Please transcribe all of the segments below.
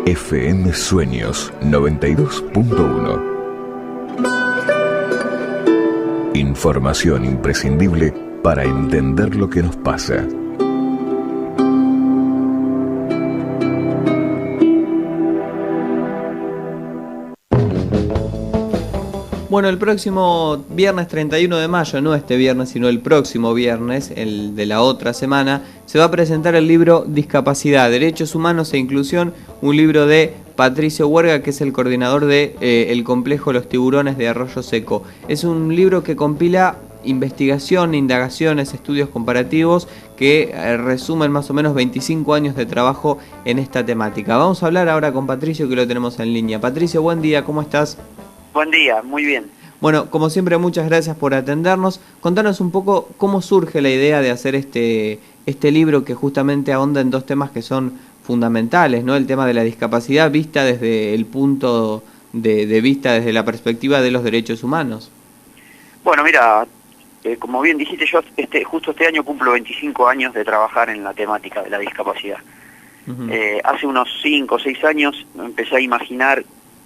FM Sueños 92.1. Información imprescindible para entender lo que nos pasa. Bueno, el próximo viernes 31 de mayo, no este viernes, sino el próximo viernes, el de la otra semana, se va a presentar el libro Discapacidad, Derechos Humanos e Inclusión, un libro de Patricio Huerga, que es el coordinador de el complejo Los Tiburones de Arroyo Seco. Es un libro que compila investigación, indagaciones, estudios comparativos que resumen más o menos 25 años de trabajo en esta temática. Vamos a hablar ahora con Patricio, que lo tenemos en línea. Patricio, buen día, ¿cómo estás? Buen día, muy bien. Bueno, como siempre, muchas gracias por atendernos. Contanos un poco cómo surge la idea de hacer este libro que justamente ahonda en dos temas que son fundamentales, ¿no? El tema de la discapacidad vista desde el punto de vista, desde la perspectiva de los derechos humanos. Bueno, mira, como bien dijiste, yo justo este año cumplo 25 años de trabajar en la temática de la discapacidad. Hace unos 5 o 6 años empecé a imaginar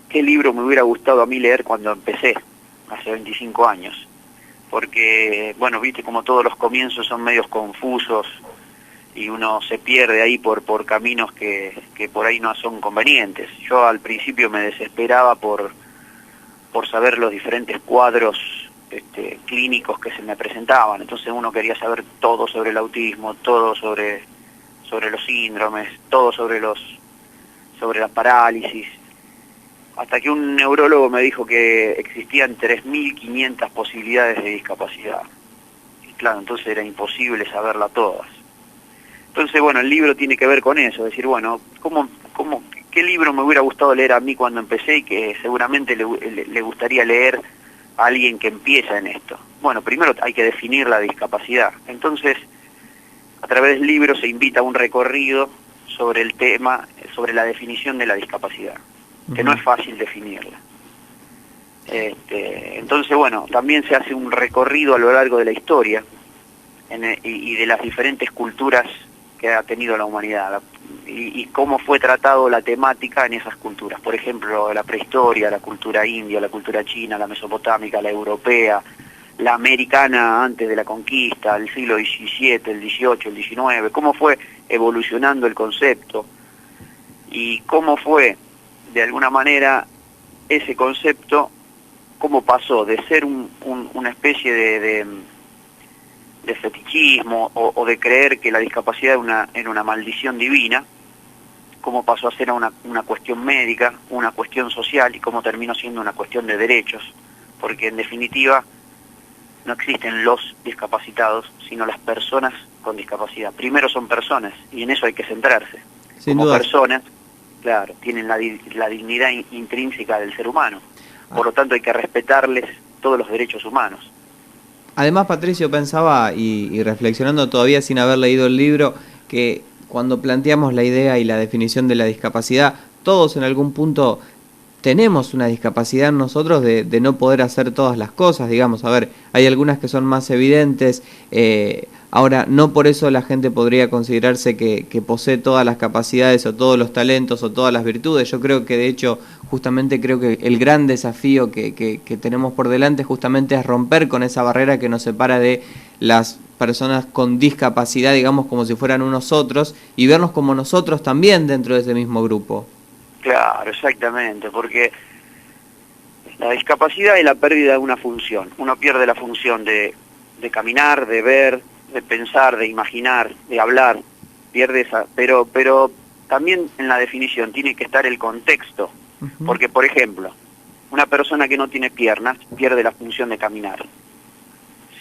qué libro me hubiera gustado a mí leer cuando empecé, hace 25 años. Porque, bueno, viste como todos los comienzos son medios confusos y uno se pierde ahí por caminos que por ahí no son convenientes. Yo al principio me desesperaba por saber los diferentes cuadros clínicos que se me presentaban. Entonces uno quería saber todo sobre el autismo, todo sobre los síndromes, todo sobre la parálisis. Hasta que un neurólogo me dijo que existían 3.500 posibilidades de discapacidad. Y claro, entonces era imposible saberla todas. Entonces, bueno, el libro tiene que ver con eso, decir, bueno, ¿qué libro me hubiera gustado leer a mí cuando empecé y que seguramente le gustaría leer a alguien que empieza en esto? Bueno, primero hay que definir la discapacidad. Entonces, a través del libro se invita a un recorrido sobre el tema, sobre la definición de la discapacidad, que no es fácil definirla. Entonces, bueno, también se hace un recorrido a lo largo de la historia y de las diferentes culturas que ha tenido la humanidad y cómo fue tratado la temática en esas culturas. Por ejemplo, la prehistoria, la cultura india, la cultura china, la mesopotámica, la europea, la americana antes de la conquista, el siglo XVII, el XVIII, el XIX, cómo fue evolucionando el concepto y cómo fue de alguna manera ese concepto, cómo pasó de ser una especie de fetichismo o de creer que la discapacidad era una maldición divina, cómo pasó a ser una cuestión médica, una cuestión social y cómo terminó siendo una cuestión de derechos, porque en definitiva no existen los discapacitados, sino las personas con discapacidad. Primero son personas y en eso hay que centrarse. Sin como duda. Personas, claro, tienen la dignidad intrínseca del ser humano. Por lo tanto hay que respetarles todos los derechos humanos. Además, Patricio, pensaba, y reflexionando todavía sin haber leído el libro, que cuando planteamos la idea y la definición de la discapacidad, todos en algún punto tenemos una discapacidad en nosotros de no poder hacer todas las cosas, digamos. A ver, hay algunas que son más evidentes. Ahora, no por eso la gente podría considerarse que posee todas las capacidades o todos los talentos o todas las virtudes. Yo creo que, de hecho, justamente creo que el gran desafío que tenemos por delante justamente es romper con esa barrera que nos separa de las personas con discapacidad, digamos, como si fueran unos otros, y vernos como nosotros también dentro de ese mismo grupo. Claro, exactamente, porque la discapacidad es la pérdida de una función. Uno pierde la función de caminar, de ver, de pensar, de imaginar, de hablar, pierde esa, pero también en la definición tiene que estar el contexto, porque por ejemplo, una persona que no tiene piernas pierde la función de caminar.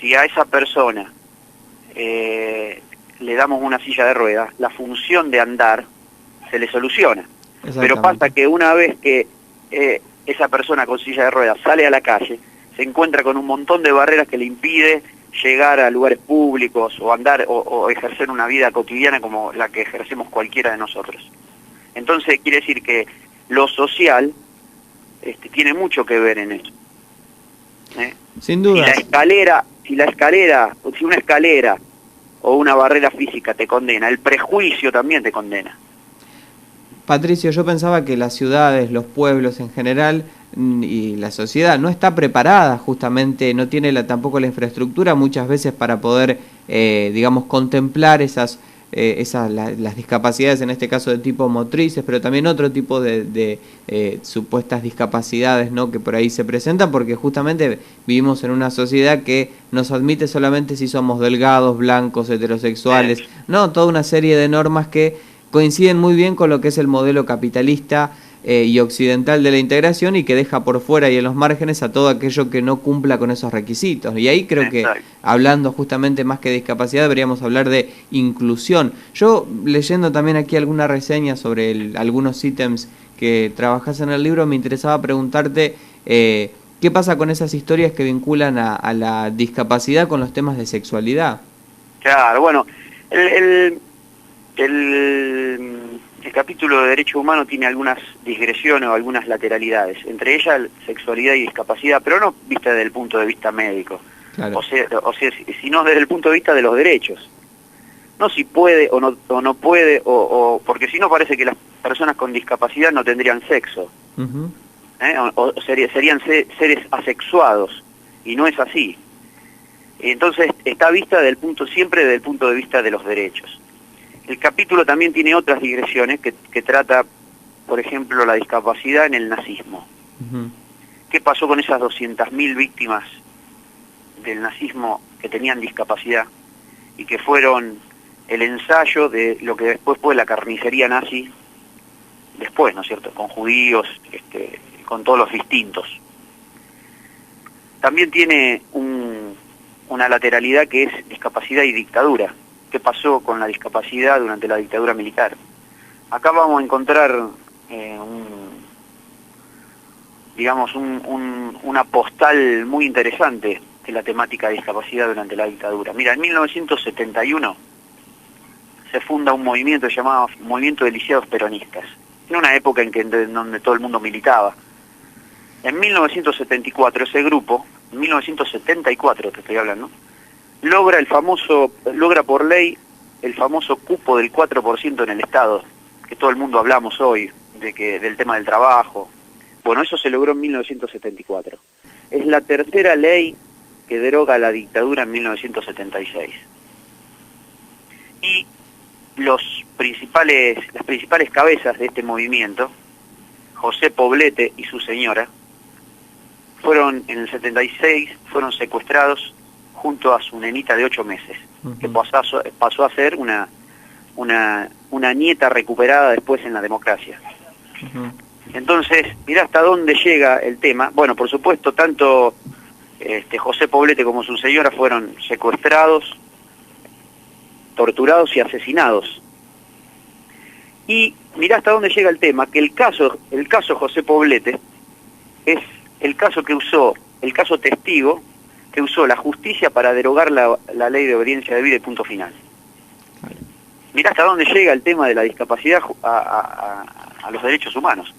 Si a esa persona le damos una silla de ruedas, la función de andar se le soluciona. Pero pasa que una vez que esa persona con silla de ruedas sale a la calle, se encuentra con un montón de barreras que le impide llegar a lugares públicos o andar o ejercer una vida cotidiana como la que ejercemos cualquiera de nosotros. Entonces quiere decir que lo social tiene mucho que ver en eso. Sin duda. Si una escalera o una barrera física te condena, el prejuicio también te condena. Patricio, yo pensaba que las ciudades, los pueblos en general y la sociedad no está preparada justamente, no tiene tampoco la infraestructura muchas veces para poder, digamos, contemplar las discapacidades, en este caso de tipo motrices, pero también otro tipo de supuestas discapacidades, ¿no?, que por ahí se presentan, porque justamente vivimos en una sociedad que nos admite solamente si somos delgados, blancos, heterosexuales, no, toda una serie de normas que coinciden muy bien con lo que es el modelo capitalista y occidental de la integración, y que deja por fuera y en los márgenes a todo aquello que no cumpla con esos requisitos. Y ahí creo que, hablando justamente más que de discapacidad, deberíamos hablar de inclusión. Yo, leyendo también aquí alguna reseña sobre algunos ítems que trabajás en el libro, me interesaba preguntarte qué pasa con esas historias que vinculan a la discapacidad con los temas de sexualidad. Claro, bueno, el capítulo de Derecho Humano tiene algunas digresiones o algunas lateralidades, entre ellas sexualidad y discapacidad, pero no vista desde el punto de vista médico, claro. o sea, sino desde el punto de vista de los derechos. No si puede o no puede, porque si no parece que las personas con discapacidad no tendrían sexo, o serían seres asexuados, y no es así. Entonces está vista siempre desde el punto de vista de los derechos. El capítulo también tiene otras digresiones que trata, por ejemplo, la discapacidad en el nazismo. ¿Qué pasó con esas 200.000 víctimas del nazismo que tenían discapacidad y que fueron el ensayo de lo que después fue la carnicería nazi, después, ¿no es cierto?, con judíos, con todos los distintos? También tiene una lateralidad que es discapacidad y dictadura. ¿Qué pasó con la discapacidad durante la dictadura militar? Acá vamos a encontrar una postal muy interesante de la temática de discapacidad durante la dictadura. Mira, en 1971 se funda un movimiento llamado Movimiento de Lisiados Peronistas, en una época donde todo el mundo militaba. En 1974 ese grupo, en 1974 te estoy hablando, logra por ley el famoso cupo del 4% en el Estado, que todo el mundo hablamos hoy, del tema del trabajo. Bueno, eso se logró en 1974. Es la tercera ley que deroga la dictadura en 1976. Y las principales cabezas de este movimiento, José Poblete y su señora, en el 76 fueron secuestrados junto a su nenita de 8 meses, que pasó a ser una nieta recuperada después en la democracia. Entonces, mirá hasta dónde llega el tema. Bueno, por supuesto, tanto José Poblete como su señora fueron secuestrados, torturados y asesinados. Y mirá hasta dónde llega el tema, que el caso José Poblete es el caso testigo que usó la justicia para derogar la ley de obediencia debida y punto final. Mirá hasta dónde llega el tema de la discapacidad a los derechos humanos.